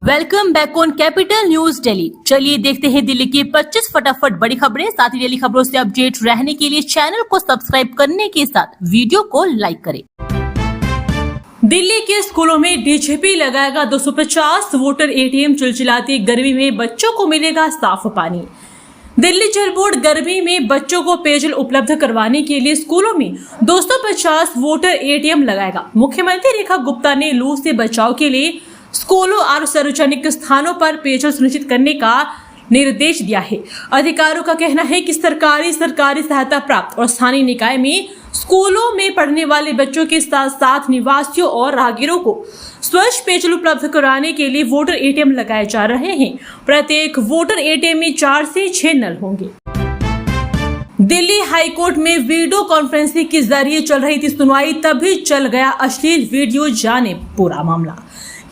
Welcome back on capital news Delhi. चलिए देखते हैं दिल्ली की 25 फटाफट बड़ी खबरें। साथ ही डेली खबरों से अपडेट रहने के लिए चैनल को सब्सक्राइब करने के साथ वीडियो को लाइक करें। दिल्ली के स्कूलों में डीजीपी लगाएगा 250 वोटर एटीएम। चिलचिलाती गर्मी में बच्चों को मिलेगा साफ पानी। दिल्ली जल बोर्ड गर्मी में बच्चों को पेयजल उपलब्ध करवाने के लिए स्कूलों में 250 वोटर एटीएम लगाएगा। मुख्यमंत्री रेखा गुप्ता ने लू से बचाव के लिए स्कूलों और सार्वजनिक स्थानों पर पेयजल सुनिश्चित करने का निर्देश दिया है। अधिकारियों का कहना है कि सरकारी सहायता प्राप्त और स्थानीय निकाय में स्कूलों में पढ़ने वाले बच्चों के साथ साथ निवासियों और राहगीरों को स्वच्छ पेयजल उपलब्ध कराने के लिए वोटर एटीएम लगाए जा रहे हैं। प्रत्येक वोटर एटीएम में 4 से 6 नल होंगे। दिल्ली हाईकोर्ट में वीडियो कॉन्फ्रेंसिंग के जरिए चल रही थी सुनवाई, तभी चल गया अश्लील वीडियो। जाने पूरा मामला।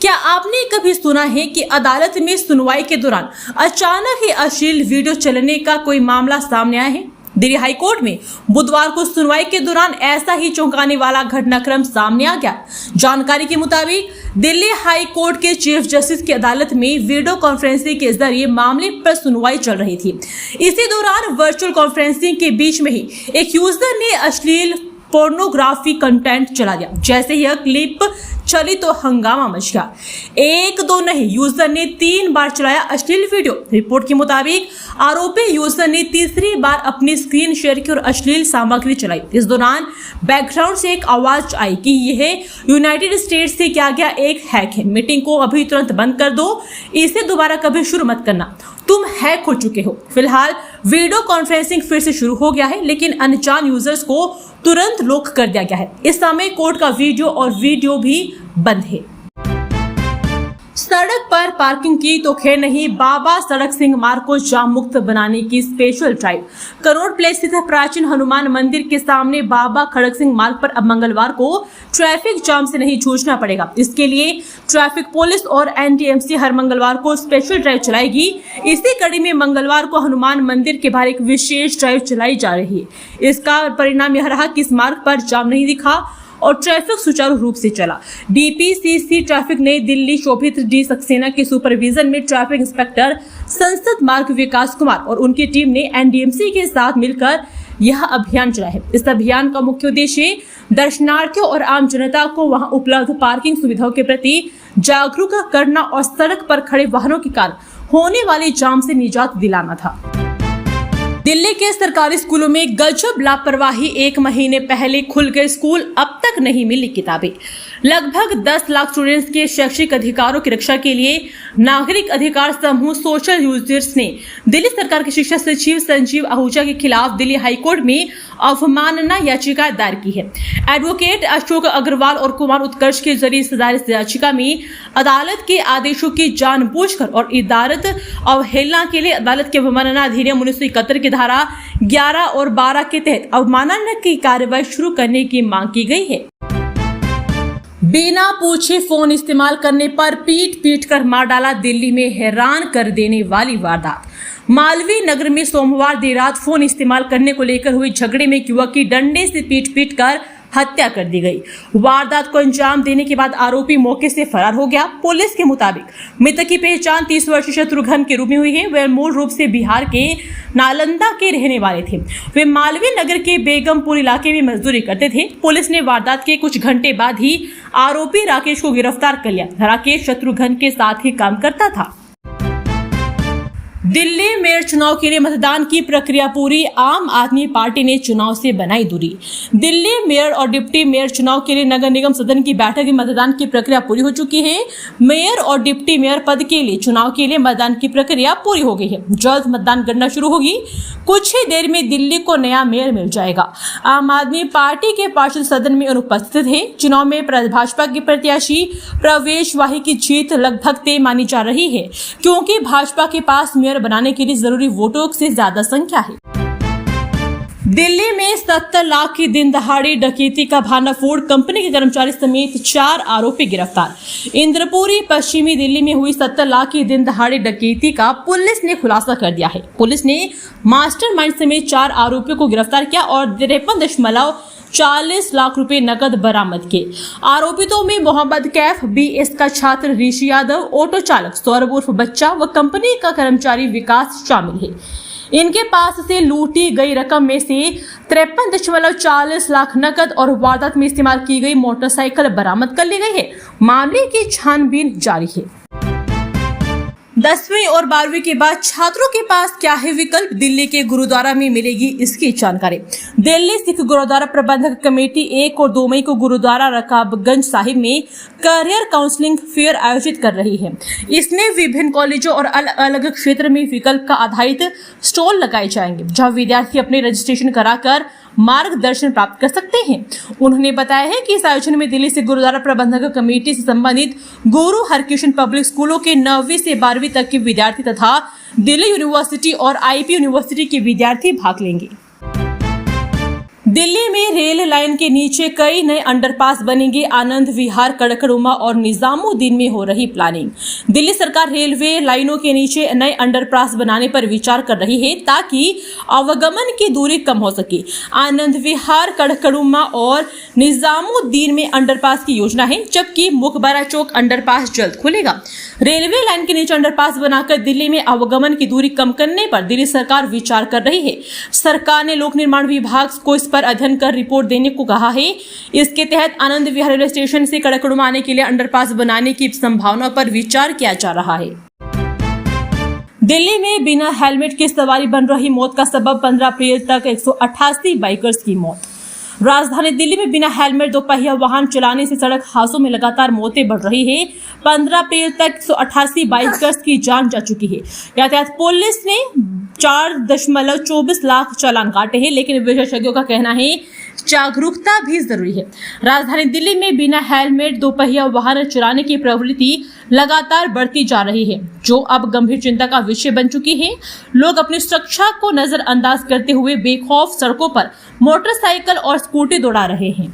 क्या आपने कभी सुना है कि अदालत में सुनवाई के दौरान अचानक ही अश्लील वीडियो चलने का कोई मामला सामने आया है? दिल्ली हाईकोर्ट में बुधवार को सुनवाई के दौरान ऐसा ही चौंकाने वाला घटनाक्रम सामने आ गया। जानकारी के मुताबिक दिल्ली हाई कोर्ट के चीफ जस्टिस की अदालत में वीडियो कॉन्फ्रेंसिंग के जरिए मामले पर सुनवाई चल रही थी। इसी दौरान वर्चुअल कॉन्फ्रेंसिंग के बीच में ही एक यूजर ने अश्लील पोर्नोग्राफी कंटेंट चला दिया। जैसे यह क्लिप चली तो हंगामा मच गया। 1-2 नहीं, यूजर ने 3 बार चलाया अश्लील वीडियो। रिपोर्ट के मुताबिक आरोपी यूजर ने तीसरी बार अपनी स्क्रीन शेयर की और अश्लील सामग्री चलाई। इस दौरान बैकग्राउंड से एक आवाज आई कि यह यूनाइटेड स्टेट्स से किया गया एक हैक है। मीटिंग को अभी तुरंत बंद कर दो, इसे दोबारा कभी शुरू मत करना, तुम हैक हो चुके हो। फिलहाल वीडियो कॉन्फ्रेंसिंग फिर से शुरू हो गया है, लेकिन अनजान यूजर्स को तुरंत लॉक कर दिया गया है। इस समय कोर्ट का वीडियो भी बंद है। सड़क पर पार्किंग की तो खैर नहीं, बाबा सड़क सिंह मार्ग को जाम मुक्त बनाने की स्पेशल ड्राइव। करोड़ प्लेस स्थित प्राचीन हनुमान मंदिर के सामने बाबा खड़क सिंह मार्ग पर अब मंगलवार को ट्रैफिक जाम से नहीं जूझना पड़ेगा। इसके लिए ट्रैफिक पुलिस और एनटीएमसी हर मंगलवार को स्पेशल ड्राइव चलाएगी। इसी कड़ी में मंगलवार को हनुमान मंदिर के बाहर एक विशेष ड्राइव चलाई जा रही है। इसका परिणाम यह रहा कि इस मार्ग पर जाम नहीं दिखा और ट्रैफिक सुचारू रूप से चला। डीपीसीसी ट्रैफिक नई दिल्ली शोभित डी सक्सेना के सुपरविजन में ट्रैफिक इंस्पेक्टर संसद मार्ग विकास कुमार और उनकी टीम ने एनडीएमसी के साथ मिलकर यह अभियान चलाया है। इस अभियान का मुख्य उद्देश्य दर्शनार्थियों और आम जनता को वहां उपलब्ध पार्किंग सुविधाओं के प्रति जागरूक करना और सड़क पर खड़े वाहनों के कारण होने वाले जाम से निजात दिलाना था। दिल्ली के सरकारी स्कूलों में गजब लापरवाही। 1 महीने पहले खुल गए स्कूल, अब तक नहीं मिली किताबें। लगभग 10 लाख स्टूडेंट्स के शैक्षिक अधिकारों की रक्षा के लिए नागरिक अधिकार समूह सोशल यूजर्स ने दिल्ली सरकार के शिक्षा सचिव संजीव आहूजा के खिलाफ दिल्ली हाईकोर्ट में अवमानना याचिका दायर की है। एडवोकेट अशोक अग्रवाल और कुमार उत्कर्ष के जरिए दायर याचिका में अदालत के आदेशों की जानबूझकर और इदारत अवहेलना के लिए अदालत के अवमानना अधिनियम 1971 की धारा 11 और 12 के तहत अवमानना की कार्रवाई शुरू करने की मांग की गई है। बिना पूछे फोन इस्तेमाल करने पर पीट कर मार डाला। दिल्ली में हैरान कर देने वाली वारदात। मालवीय नगर में सोमवार देर रात फोन इस्तेमाल करने को लेकर हुए झगड़े में युवक की डंडे से पीट कर हत्या कर दी गई। वारदात को अंजाम देने के बाद आरोपी मौके से फरार हो गया। पुलिस के मुताबिक मृतक की पहचान 30 वर्षीय शत्रुघ्न के रूप में हुई है। वे मूल रूप से बिहार के नालंदा के रहने वाले थे। वे मालवीय नगर के बेगमपुर इलाके में मजदूरी करते थे। पुलिस ने वारदात के कुछ घंटे बाद ही आरोपी राकेश को गिरफ्तार कर लिया। राकेश शत्रुघ्न के साथ ही काम करता था। दिल्ली मेयर चुनाव के लिए मतदान की प्रक्रिया पूरी। आम आदमी पार्टी ने चुनाव से बनाई दूरी। दिल्ली मेयर और डिप्टी मेयर चुनाव के लिए नगर निगम सदन की बैठक में मतदान की प्रक्रिया पूरी हो चुकी है। मेयर और डिप्टी मेयर पद के लिए चुनाव के लिए मतदान की प्रक्रिया पूरी हो गई है। जल्द मतदान गणना शुरू होगी। कुछ ही देर में दिल्ली को नया मेयर मिल जाएगा। आम आदमी पार्टी के पार्षद सदन में अनुपस्थित है। चुनाव में भाजपा के प्रत्याशी प्रवेश वाही की जीत लगभग तय मानी जा रही है, क्योंकि भाजपा के पास मेयर बनाने के लिए जरूरी वोटों से ज्यादा संख्या है। दिल्ली में 70 लाख की दिन दहाड़ी डकैती का भानाफोड़, कंपनी के कर्मचारी समेत 4 आरोपी गिरफ्तार। इंद्रपुरी पश्चिमी दिल्ली में हुई 70 लाख की दिन दहाड़ी डकैती का पुलिस ने खुलासा कर दिया है। पुलिस ने मास्टरमाइंड समेत 4 आरोपियों को गिरफ्तार किया और 53.40 लाख रुपए नकद बरामद किए। आरोपितों में मोहम्मद कैफ, BS का छात्र ऋषि यादव, ऑटो चालक सौरभ उर्फ बच्चा व कंपनी का कर्मचारी विकास शामिल है। इनके पास से लूटी गई रकम में से 53.40 लाख नकद और वारदात में इस्तेमाल की गई मोटरसाइकिल बरामद कर ली गई है। मामले की छानबीन जारी है। 10वीं और 12वीं के बाद छात्रों के पास क्या है विकल्प, दिल्ली के गुरुद्वारा में मिलेगी इसकी जानकारी। दिल्ली सिख गुरुद्वारा प्रबंधक कमेटी 1 और 2 मई को गुरुद्वारा रकाबगंज साहिब में करियर काउंसलिंग फेयर आयोजित कर रही है। इसमें विभिन्न कॉलेजों और अलग अलग क्षेत्र में विकल्प का आधारित स्टॉल लगाए जाएंगे, जहां विद्यार्थी अपने रजिस्ट्रेशन कराकर मार्गदर्शन प्राप्त कर सकते हैं। उन्होंने बताया है कि इस आयोजन में दिल्ली से गुरुद्वारा प्रबंधक कमेटी से संबंधित गुरु हरकृष्ण पब्लिक स्कूलों के 9वीं से 12वीं तक के विद्यार्थी तथा दिल्ली यूनिवर्सिटी और IP यूनिवर्सिटी के विद्यार्थी भाग लेंगे। दिल्ली में रेल लाइन के नीचे कई नए अंडरपास बनेंगे, आनंद विहार, कड़कड़ुमा और निजामुद्दीन में हो रही प्लानिंग। दिल्ली सरकार रेलवे लाइनों के नीचे नए अंडरपास बनाने पर विचार कर रही है ताकि आवागमन की दूरी कम हो सके। आनंद विहार, कड़कड़ुमा और निजामुद्दीन में अंडरपास की योजना है, जबकि मुकबरा चौक अंडरपास जल्द खुलेगा। रेलवे लाइन के नीचे अंडरपास बनाकर दिल्ली में आवागमन की दूरी कम करने पर दिल्ली सरकार विचार कर रही है। सरकार ने लोक निर्माण विभाग को इस पर अध्ययन कर रिपोर्ट देने को कहा है। इसके तहत आनंद विहार रेलवे स्टेशन से कड़कड़ुमा आने के लिए अंडरपास बनाने की संभावना पर विचार किया जा रहा है। दिल्ली में बिना हेलमेट की सवारी बन रही मौत का सबब, 15 अप्रैल तक 188 बाइकर्स की मौत। राजधानी दिल्ली में बिना हेलमेट दोपहिया वाहन चलाने से सड़क हादसों में लगातार मौतें बढ़ रही है। 15 अप्रैल तक 188 बाइकर्स की जान जा चुकी है। यातायात पुलिस ने 4.24 लाख चालान काटे हैं, लेकिन विशेषज्ञों का कहना है जागरूकता भी जरूरी है। राजधानी दिल्ली में बिना हेलमेट दोपहिया वाहन चलाने की प्रवृत्ति लगातार बढ़ती जा रही है, जो अब गंभीर चिंता का विषय बन चुकी है। लोग अपनी सुरक्षा को नजरअंदाज करते हुए बेखौफ सड़कों पर मोटरसाइकिल और स्कूटी दौड़ा रहे हैं।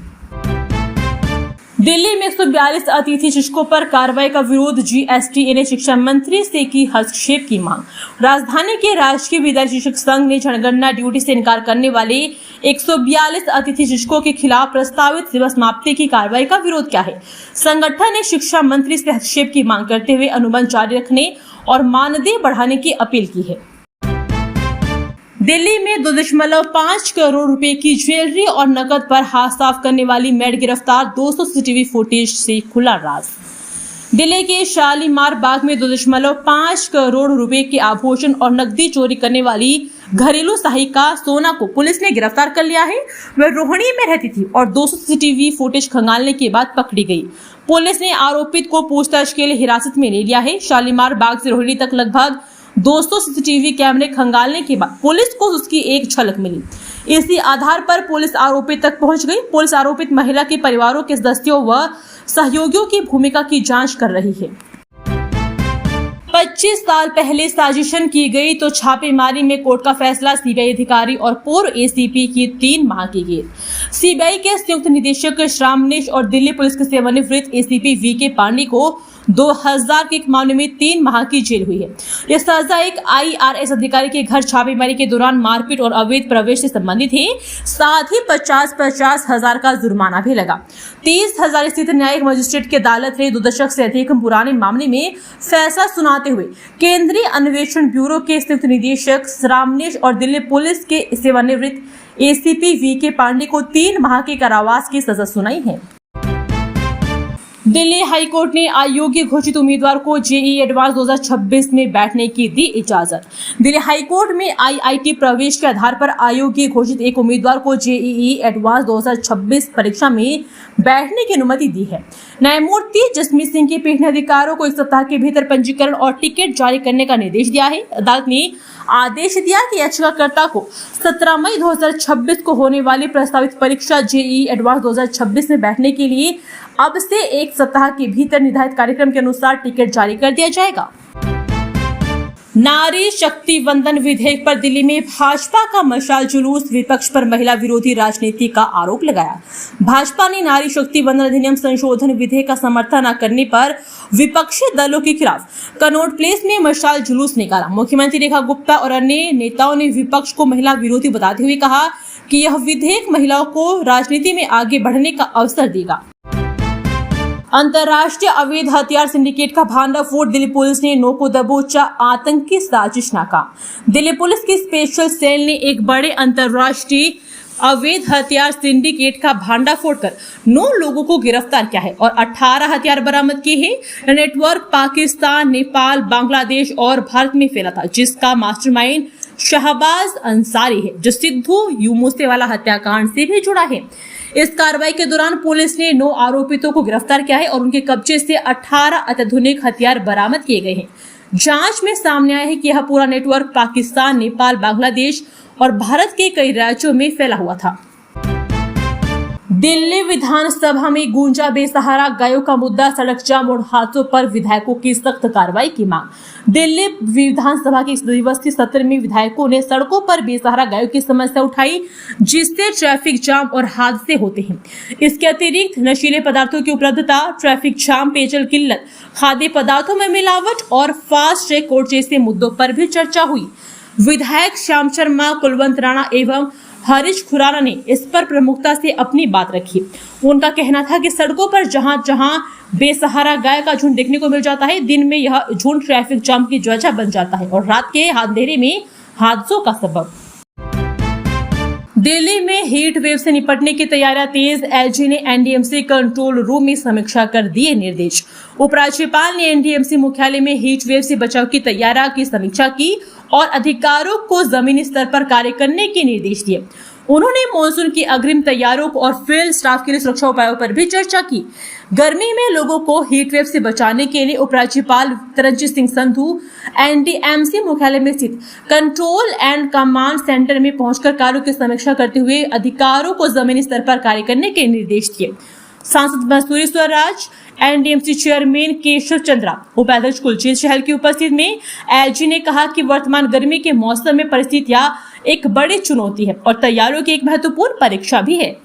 दिल्ली में 142 अतिथि शिक्षकों पर कार्रवाई का विरोध, GSTA ने शिक्षा मंत्री से की हस्तक्षेप की मांग। राजधानी के राजकीय विद्यालय शिक्षक संघ ने जनगणना ड्यूटी से इनकार करने वाले 142 अतिथि शिक्षकों के खिलाफ प्रस्तावित सेवा समाप्ति की कार्रवाई का विरोध किया है। संगठन ने शिक्षा मंत्री से हस्तक्षेप की मांग करते हुए अनुबंध जारी रखने और मानदेय बढ़ाने की अपील की है। दिल्ली में 2.5 करोड़ रुपए की ज्वेलरी और नकद पर हाथ साफ करने वाली मेड गिरफ्तार, 200 CCTV फुटेज से खुला राज। दिल्ली के शालीमार बाग में 2.5 करोड़ रुपए के आभूषण और नकदी चोरी करने वाली घरेलू सहायिका सोना को पुलिस ने गिरफ्तार कर लिया है। वह रोहिणी में रहती थी और 200 CCTV फुटेज खंगालने के बाद पकड़ी गई। पुलिस ने आरोपित को पूछताछ के लिए हिरासत में ले लिया है। शालीमार बाग से रोहिणी तक लगभग 200 CCTV कैमरे खंगालने के बाद पुलिस को उसकी एक झलक मिली। इसी आधार पर पुलिस आरोपित तक पहुंच गई। पुलिस आरोपित महिला के परिवारों के सदस्यों व सहयोगियों की भूमिका की जांच कर रही है। 25 साल पहले साजिशन की गई तो छापेमारी में कोर्ट का फैसला, सीबीआई अधिकारी और पूर्व ACP की 3 माह की गेल। सीबीआई के संयुक्त निदेशक श्रामनेश और दिल्ली पुलिस के सेवानिवृत्त ACP VK पांडे को 2000 के एक मामले में 3 माह की जेल हुई है। यह सजा एक IRS अधिकारी के घर छापेमारी के दौरान मारपीट और अवैध प्रवेश से संबंधित है। साथ ही 50 हजार का जुर्माना भी लगा। 30,000 स्थित न्यायिक मजिस्ट्रेट की अदालत ने 2 दशक से अधिक पुराने मामले में फैसला सुनाते हुए केंद्रीय अन्वेषण ब्यूरो के संयुक्त निदेशक श्रामनेश और दिल्ली पुलिस के सेवानिवृत्त ACP VK पांडे को 3 माह के कारावास की सजा सुनाई है। दिल्ली हाईकोर्ट ने अयोग्य घोषित उम्मीदवार को JEE एडवांस 2026 में बैठने की दी इजाजत। दिल्ली हाईकोर्ट में IIT प्रवेश के आधार पर अयोग्य घोषित एक उम्मीदवार को JEE एडवांस 2026 परीक्षा में बैठने की अनुमति दी है। न्यायमूर्ति जसमीत सिंह की पीठ ने अधिकारियों को 1 सप्ताह के भीतर पंजीकरण और टिकट जारी करने का निर्देश दिया है। अदालत ने आदेश दिया कि याचिकाकर्ता को 17 मई 2026 को होने वाली प्रस्तावित परीक्षा JEE एडवांस 2026 में बैठने के लिए अब से 1 सप्ताह के भीतर निर्धारित कार्यक्रम के अनुसार टिकट जारी कर दिया जाएगा। नारी शक्ति वंदन विधेयक पर दिल्ली में भाजपा का मशाल जुलूस, विपक्ष पर महिला विरोधी राजनीति का आरोप लगाया। भाजपा ने नारी शक्ति वंदन अधिनियम संशोधन विधेयक का समर्थन न करने पर विपक्षी दलों के खिलाफ कनॉट प्लेस में मशाल जुलूस निकाला। मुख्यमंत्री रेखा गुप्ता और अन्य नेताओं ने विपक्ष को महिला विरोधी बताते हुए कहा कि यह विधेयक महिलाओं को राजनीति में आगे बढ़ने का अवसर देगा। अंतर्राष्ट्रीय अवैध हथियार सिंडिकेट का भांडाफोड़, दिल्ली पुलिस ने 9 को दबोचा, आतंकी साजिश नाकाम। दिल्ली पुलिस की स्पेशल सेल ने एक बड़े अंतर्राष्ट्रीय अवैध हथियार सिंडिकेट का भांडाफोड़ कर 9 लोगों को गिरफ्तार किया है और 18 हथियार बरामद किए हैं। नेटवर्क पाकिस्तान, नेपाल, बांग्लादेश और भारत में फैला था, जिसका मास्टरमाइंड शहबाज अंसारी है, जो सिद्धू मूसेवाला हत्याकांड से भी जुड़ा है। इस कार्रवाई के दौरान पुलिस ने 9 आरोपितों को गिरफ्तार किया है और उनके कब्जे से 18 अत्याधुनिक हथियार बरामद किए गए हैं। जांच में सामने आया है कि यह पूरा नेटवर्क पाकिस्तान, नेपाल, बांग्लादेश और भारत के कई राज्यों में फैला हुआ था। दिल्ली विधानसभा में गूंजा बेसहारा गायों का मुद्दा, सड़क जाम और हादसों पर विधायकों की सख्त कार्रवाई की मांग। दिल्ली विधानसभा के 1 दिवसीय सत्र में विधायकों ने सड़कों पर बेसहारा गायों की समस्या उठाई, जिससे ट्रैफिक जाम और हादसे होते हैं। इसके अतिरिक्त नशीले पदार्थों की उपलब्धता, ट्रैफिक जाम, पेयजल किल्लत, खाद्य पदार्थों में मिलावट और फास्ट ट्रैक कोर्ट जैसे मुद्दों पर भी चर्चा हुई। विधायक श्याम शर्मा, कुलवंत राणा एवं हरीश खुराना ने इस पर प्रमुखता से अपनी बात रखी। उनका कहना था कि सड़कों पर जहां जहां बेसहारा गाय का झुंड देखने को मिल जाता है, दिन में यह झुंड ट्रैफिक जाम की वजह बन जाता है और रात के अंधेरे में हादसों का सबब। दिल्ली में हीट वेव से निपटने की तैयारियां तेज, एलजी ने एनडीएमसी कंट्रोल रूम में समीक्षा कर दिए निर्देश। उपराज्यपाल ने एनडीएमसी मुख्यालय में हीट वेव से बचाव की तैयारियों की समीक्षा की और अधिकारियों को जमीनी स्तर पर कार्य करने के निर्देश दिए। उन्होंने मॉनसून की अग्रिम तैयारियों और फील्ड स्टाफ के लिए सुरक्षा उपायों पर भी चर्चा की। गर्मी में लोगों को हीट वेव से बचाने के लिए उपराज्यपाल तरनजीत सिंह संधू एनडीएमसी मुख्यालय में स्थित कंट्रोल एंड कमांड सेंटर में पहुंचकर कार्यों की समीक्षा करते हुए अधिकारियों को जमीनी स्तर पर कार्य करने के निर्देश दिए। सांसद मसूरी स्वराज, एनडीएमसी चेयरमैन केशव चंद्रा, उपाध्यक्ष कुलजीत चहल की उपस्थिति में एलजी ने कहा कि वर्तमान गर्मी के मौसम में परिस्थितियां एक बड़ी चुनौती है और तैयारियों की एक महत्वपूर्ण परीक्षा भी है।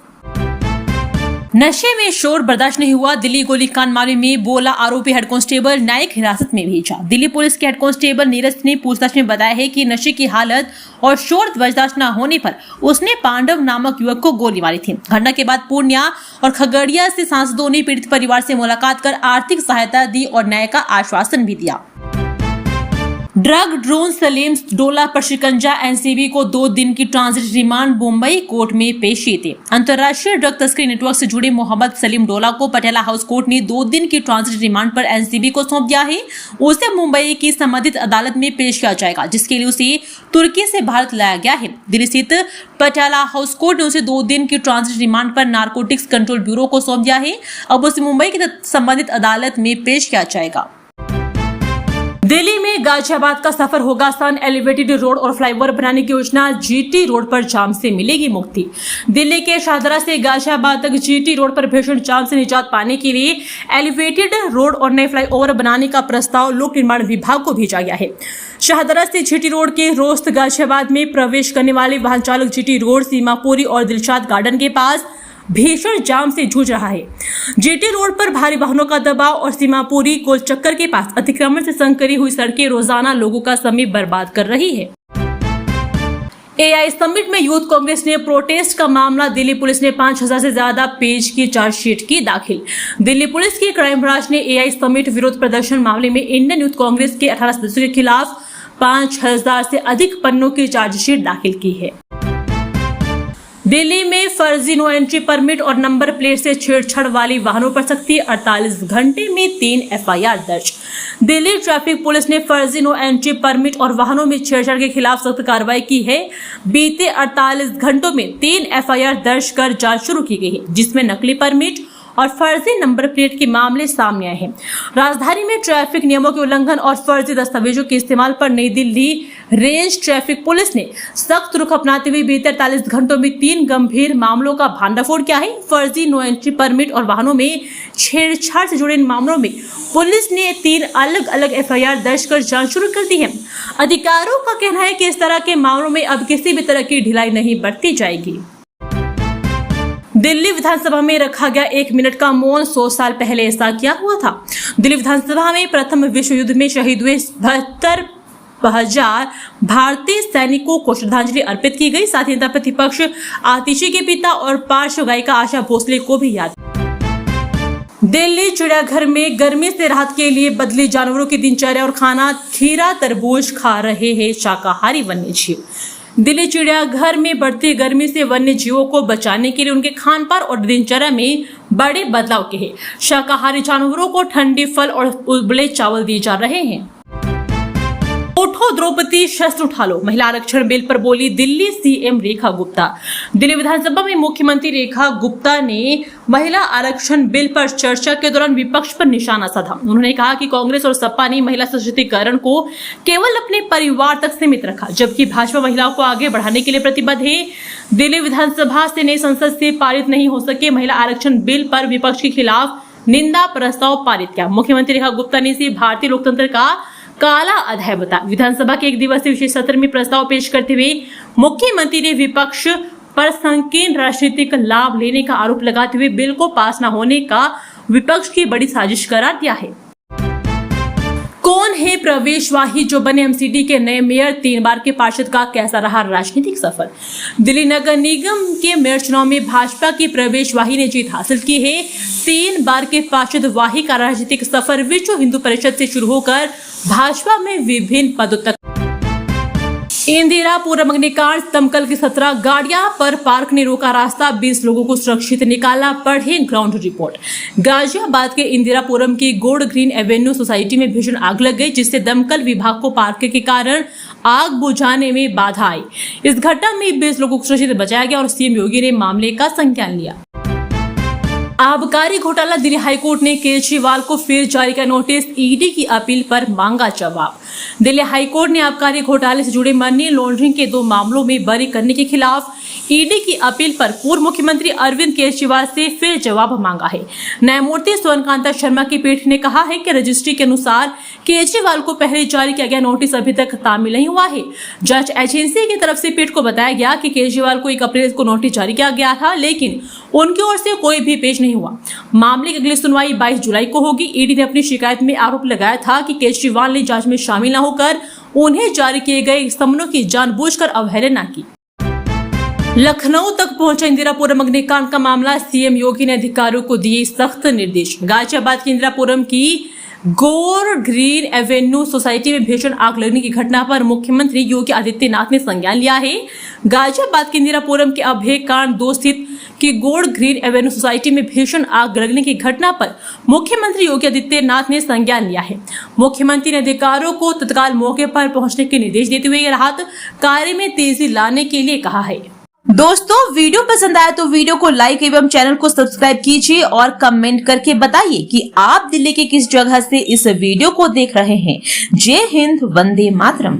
नशे में शोर बर्दाश्त नहीं हुआ, दिल्ली गोलीकांड मामले में बोला आरोपी, हेड कांस्टेबल न्यायिक हिरासत में भेजा। दिल्ली पुलिस के हेड कांस्टेबल नीरज ने पूछताछ में बताया है कि नशे की हालत और शोर बर्दाश्त न होने पर उसने पांडव नामक युवक को गोली मारी थी। घटना के बाद पूर्णिया और खगड़िया से सांसदों ने पीड़ित परिवार से मुलाकात कर आर्थिक सहायता दी और न्याय का आश्वासन भी दिया। ड्रग ड्रोन सलीम डोला पर शिकंजा, एनसीबी को 2 दिन की ट्रांजिट रिमांड, मुंबई कोर्ट में पेश किए थे। अंतर्राष्ट्रीय ड्रग तस्करी नेटवर्क से जुड़े मोहम्मद सलीम डोला को पटियाला हाउस कोर्ट ने 2 दिन की ट्रांजिट रिमांड पर एनसीबी को सौंप दिया है। उसे मुंबई की संबंधित अदालत में पेश किया जाएगा, जिसके लिए उसे तुर्की से भारत लाया गया है। दिल्ली स्थित पटियाला हाउस कोर्ट ने उसे 2 दिन की ट्रांजिट रिमांड पर नारकोटिक्स कंट्रोल ब्यूरो को सौंप दिया है। अब उसे मुंबई की संबंधित अदालत में पेश किया जाएगा। दिल्ली में गाजियाबाद का सफर होगा आसान, एलिवेटेड रोड और फ्लाईओवर बनाने की योजना, जीटी रोड पर जाम से मिलेगी मुक्ति। दिल्ली के शाहदरा से गाजियाबाद तक जीटी रोड पर भीषण जाम से निजात पाने के लिए एलिवेटेड रोड और नए फ्लाईओवर बनाने का प्रस्ताव लोक निर्माण विभाग को भेजा गया है। शाहदरा से जीटी रोड के रोस्त गाजियाबाद में प्रवेश करने वाले वाहन चालक जीटी रोड, सीमापुरी और दिलशाद गार्डन के पास भीषण जाम से जूझ रहा है। जीटी रोड पर भारी वाहनों का दबाव और सीमापुरी गोल चक्कर के पास अतिक्रमण से संकरी हुई सड़कें रोजाना लोगों का समय बर्बाद कर रही है। एआई समिट में यूथ कांग्रेस ने प्रोटेस्ट का मामला, दिल्ली पुलिस ने 5000 से ज्यादा पेज की चार्जशीट की दाखिल। दिल्ली पुलिस की क्राइम ब्रांच ने एआई समिट विरोध प्रदर्शन मामले में इंडियन यूथ कांग्रेस के 18 सदस्यों के खिलाफ 5000 से अधिक पन्नों की चार्जशीट दाखिल की है। दिल्ली में फर्जी नो एंट्री परमिट और नंबर प्लेट से छेड़छाड़ वाली वाहनों पर सख्ती, 48 घंटे में 3 एफआईआर दर्ज। दिल्ली ट्रैफिक पुलिस ने फर्जी नो एंट्री परमिट और वाहनों में छेड़छाड़ के खिलाफ सख्त कार्रवाई की है। बीते 48 घंटों में 3 एफआईआर दर्ज कर जांच शुरू की गई है, जिसमें नकली परमिट और फर्जी नंबर प्लेट के मामले सामने आए हैं। राजधानी में ट्रैफिक नियमों के उल्लंघन और फर्जी दस्तावेजों के इस्तेमाल पर नई दिल्ली रेंज ट्रैफिक पुलिस ने सख्त रुख अपनाते हुए बीते 48 घंटों में 3 गंभीर मामलों का भांडाफोड़ किया है। फर्जी नो एंट्री परमिट और वाहनों में छेड़छाड़ से जुड़े इन मामलों में पुलिस ने 3 अलग अलग FIR दर्ज कर जांच शुरू कर दी है। अधिकारियों का कहना है कि इस तरह के मामलों में अब किसी भी तरह की ढिलाई नहीं बरती जाएगी। दिल्ली विधानसभा में रखा गया 1 मिनट का मौन। 100 साल पहले ऐसा क्या हुआ था? दिल्ली विधानसभा में प्रथम विश्व युद्ध में शहीद हुए 72,000 भारतीय सैनिकों को श्रद्धांजलि अर्पित की गई। साथ ही नेता प्रतिपक्ष आतिशी के पिता और पार्श्व गायिका आशा भोसले को भी याद। दिल्ली चिड़ियाघर में गर्मी से राहत के लिए बदली जानवरों की दिनचर्या और खाना। खीरा तरबूज खा रहे हैं शाकाहारी वन्य जीव। दिल्ली चिड़ियाघर में बढ़ती गर्मी से वन्य जीवों को बचाने के लिए उनके खान पान और दिनचर्या में बड़े बदलाव किए हैं। शाकाहारी जानवरों को ठंडे फल और उबले चावल दिए जा रहे हैं। उठो द्रौपदी शस्त्र उठा लो, महिला आरक्षण बिल पर बोली दिल्ली CM रेखा गुप्ता। दिल्ली विधानसभा में मुख्यमंत्री रेखा गुप्ता ने महिला आरक्षण बिल पर चर्चा के दौरान विपक्ष पर निशाना साधा। उन्होंने कहा कि कांग्रेस और सपा ने महिला सशक्तिकरण को केवल अपने परिवार तक सीमित रखा, जबकि भाजपा महिलाओं को आगे बढ़ाने के लिए प्रतिबद्ध है। दिल्ली विधानसभा से नई संसद से पारित नहीं हो सके महिला आरक्षण बिल पर विपक्ष के खिलाफ निंदा प्रस्ताव पारित किया। मुख्यमंत्री रेखा गुप्ता ने इसे भारतीय लोकतंत्र का काला अध्याय बताया। विधानसभा के 1 दिवसीय विशेष सत्र में प्रस्ताव पेश करते हुए मुख्यमंत्री ने विपक्ष पर संकीर्ण राजनीतिक लाभ लेने का आरोप लगाते हुए बिल को पास न होने का विपक्ष की बड़ी साजिश करार दिया है। कौन है प्रवेश वाही जो बने MCD के नए मेयर? 3 बार के पार्षद का कैसा रहा राजनीतिक सफर? दिल्ली नगर निगम के मेयर चुनाव में भाजपा की प्रवेश वाही ने जीत हासिल की है। 3 बार के पार्षद वाही का राजनीतिक सफर विश्व हिंदू परिषद से शुरू होकर भाजपा में विभिन्न पदों तक। इंदिरापुरम अग्निकांड, दमकल की 17 गाड़ियां पर पार्क ने रोका रास्ता, 20 लोगों को सुरक्षित निकाला। पढ़े ग्राउंड रिपोर्ट। गाजियाबाद के इंदिरापुरम की गोल्ड ग्रीन एवेन्यू सोसाइटी में भीषण आग लग गई, जिससे दमकल विभाग को पार्क के कारण आग बुझाने में बाधा आई। इस घटना में 20 लोगों को सुरक्षित बचाया गया और CM योगी ने मामले का संज्ञान लिया। आबकारी घोटाला, दिल्ली हाईकोर्ट ने केजरीवाल को फिर जारी किया नोटिस, ED की अपील पर मांगा जवाब। दिल्ली हाईकोर्ट ने आबकारी घोटाले से जुड़े मनी लॉन्ड्रिंग के 2 मामलों में बरी करने के खिलाफ ED की अपील पर पूर्व मुख्यमंत्री अरविंद केजरीवाल से फिर जवाब मांगा है। न्यायमूर्ति स्वर्णकांता शर्मा की पीठ ने कहा है कि रजिस्ट्री के अनुसार केजरीवाल को पहले जारी किया गया नोटिस अभी तक तामील नहीं हुआ है। जांच एजेंसी की तरफ से पीठ को बताया गया कि केजरीवाल को 1 अप्रैल को नोटिस जारी किया गया था, लेकिन उनकी ओर से कोई भी पेश नहीं हुआ। मामले की अगली सुनवाई 22 जुलाई को होगी। ED ने अपनी शिकायत में आरोप लगाया था कि केजरीवाल ने जांच में शामिल न होकर उन्हें जारी किए गए समनों की जानबूझकर अवहेलना की। लखनऊ तक पहुंचा इंदिरापुरम अग्निकांड का मामला, CM योगी ने अधिकारियों को दिए सख्त निर्देश। गाजियाबाद की इंदिरापुरम की गोल्ड ग्रीन एवेन्यू सोसाइटी में भीषण आग लगने की घटना पर मुख्यमंत्री योगी आदित्यनाथ ने संज्ञान लिया है। गाजियाबाद के इंदिरापुरम के अभय कांड 2 स्थित की गोल्ड ग्रीन एवेन्यू सोसाइटी में भीषण आग लगने की घटना पर मुख्यमंत्री योगी आदित्यनाथ ने संज्ञान लिया है। मुख्यमंत्री ने अधिकारियों को तत्काल मौके पर पहुंचने के निर्देश देते हुए राहत कार्य में तेजी लाने के लिए कहा है। दोस्तों, वीडियो पसंद आया तो वीडियो को लाइक एवं चैनल को सब्सक्राइब कीजिए और कमेंट करके बताइए कि आप दिल्ली के किस जगह से इस वीडियो को देख रहे हैं। जय हिंद, वंदे मातरम।